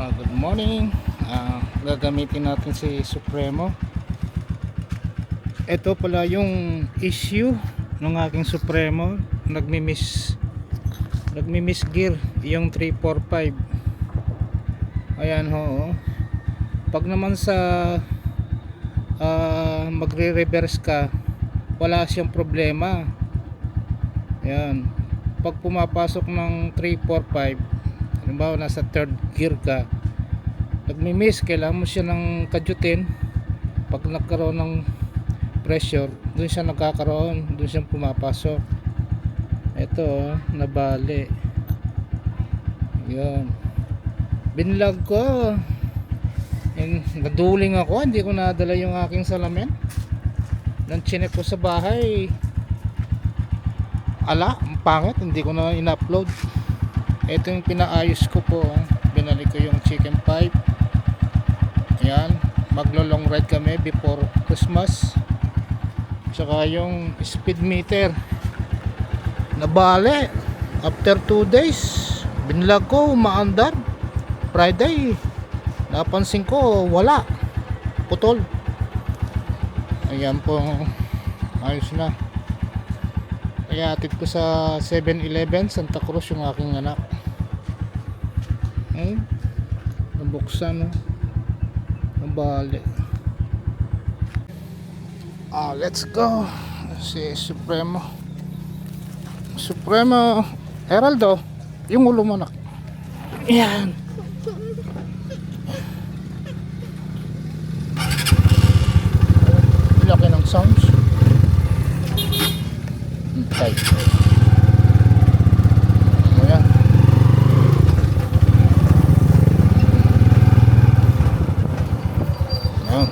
Good morning. Gagamitin natin si Supremo. Ito pala yung issue ng aking Supremo. Nagmi-miss gear yung 345. Ayan ho. Pag naman sa magre-reverse ka, wala siyang problema. Ayan. Pag pumapasok ng 345, halimbawa nasa third gear ka, nagmi-miss, kailangan mo siya ng kadyutin. Pag nagkaroon ng pressure, dun siya nagkakaroon, dun siya pumapasok. Ito nabali. Yun, binlag ko. Naduling ako, hindi ko nadala yung aking salamin. Nang chinek ko sa bahay, ang pangit, hindi ko na in-upload. Ito yung pinaayos ko po. Binalik ko yung chicken pipe. Ayan, maglo-long ride kami before Christmas. Tsaka yung speed meter nabali after 2 days. Binlag ko, umaandar. Friday, napansin ko wala, putol. Ayan po, ayos na. Kaya atid ko sa 7-Eleven Santa Cruz yung aking anak. Nabuksan, no? Nabali. Let's go. Si Supremo Heraldo, yung ulo mo, nak. Yan. Laki ng sounds. Tight. Ayan. Ayan.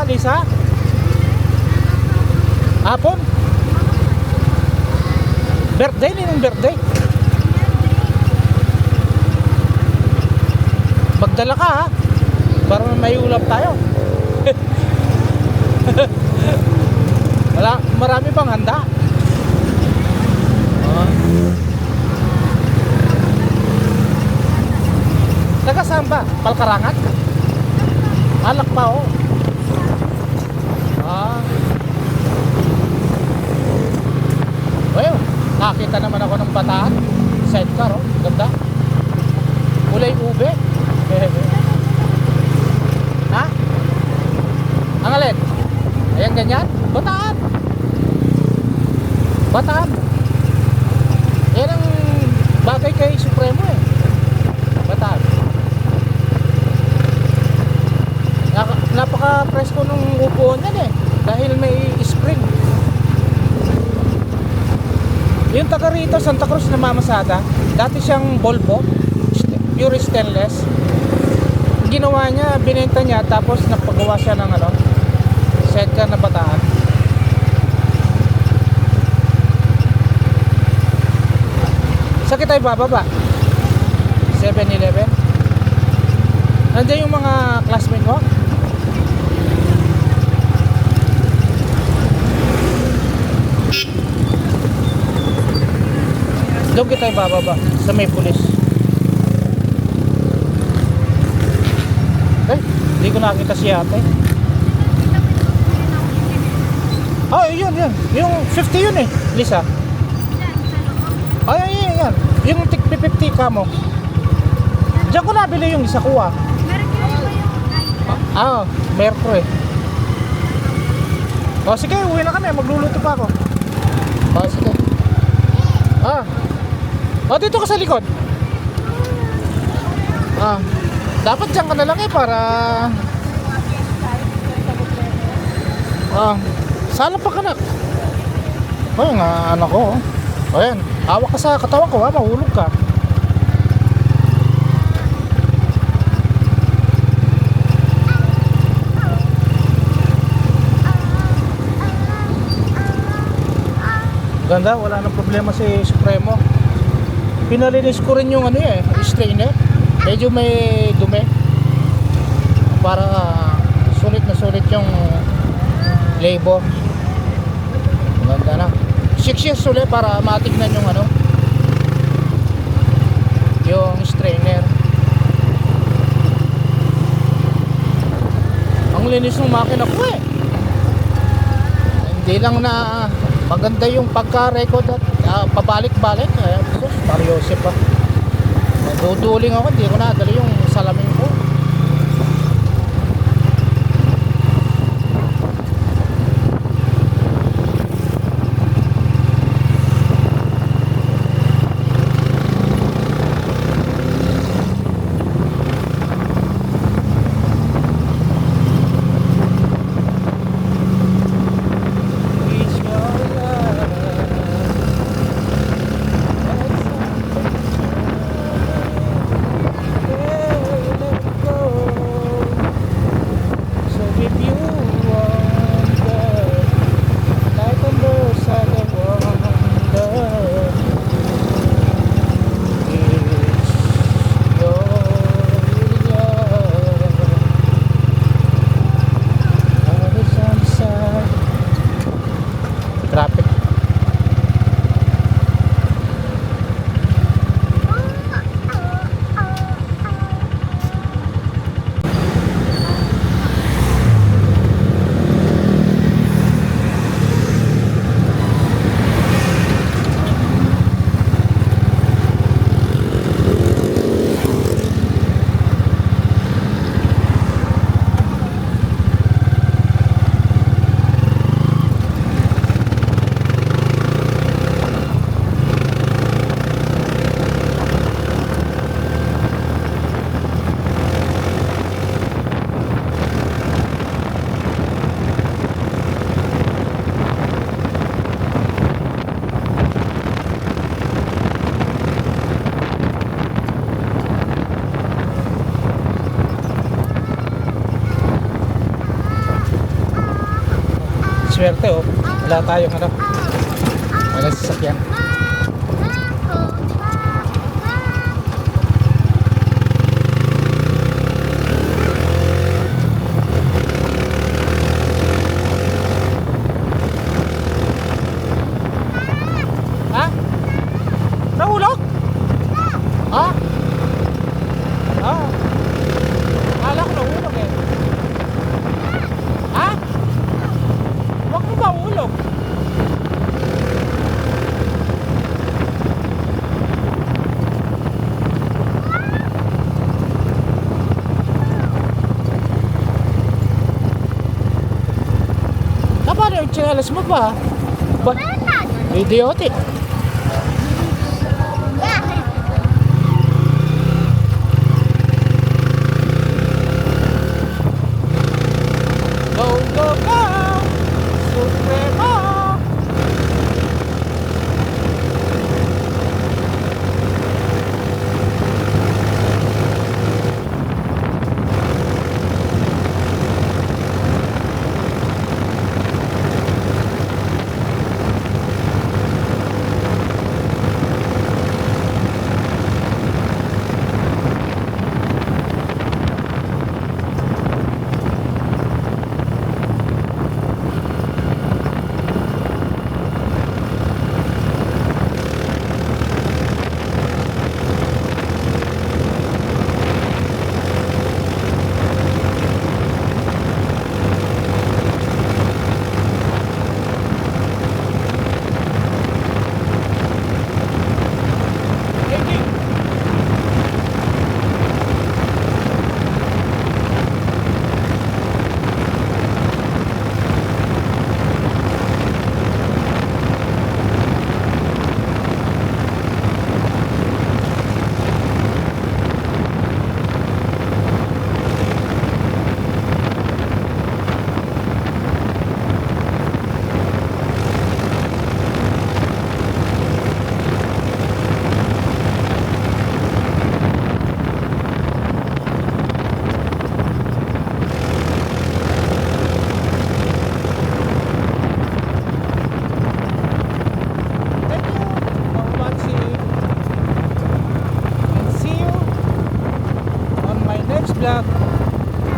Lisa? Hapon? Birthday? Ninong birthday? Magdala ka ha? Para may ulap tayo. Wala, marami pang handa. Taga saan ba? Palkarangan? Alak pa oh. Well, nakita naman ako ng Bataan. Sidecar oh, ganda. Kulay ube. Ha? Ang alin? Ayan ganyan? Bataan. Bataan. Yan ang bagay kay Supremo eh. Bataan. Napaka-presko nung upuan yan eh. Dahil may spring. Yung taga rito, Santa Cruz na Mamasada, dati siyang Volvo, pure stainless. Ginawa niya, binenta niya, tapos napagawa siya ng ano, sidecar na Bataan. Saan kita ibababa? 7-Eleven. Nandiyan yung mga classmate mo? Doon kita ibababa sa may pulis. Eh, hindi ko nakita si ate. Oh, yun. Yung 50 yun eh, Lisa. Ay, yan. Yung tig 50 ka mo. Diyan ko nabili yung isa ko ah. Mercury. O sige, uwi na kami. Magluluto pa ako. O sige. O dito ka sa likod. Dapat dyan ka na lang eh para sala pa kanak. O yung anak ko. O yan, hawak ka sa katawan ko ha, mahulog ka. Ganda, wala nang problema si Supremo. Pinalinis ko rin yung ano eh, strainer. Medyo may dumi. Para sulit na sulit yung labor. Ganda na. 6 years ulit para matignan yung ano, yung strainer. Ang linis ng makina ko eh. Hindi lang na maganda yung pagka-record at pabalik-balik. Mario Joseph pa. Naduduling ako, hindi ko nadali yung salamin ko. swerte oh. Wala tayong ano. Wala sasakyan. Ha? Nahulog? Ha? Ah. Akala ko nahulog eh. Ha? Huwag mo ba hulog? Paano yung tsinelas mo pa? Ba? Idiotic. Go, go, go! Supremo!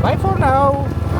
Bye for now.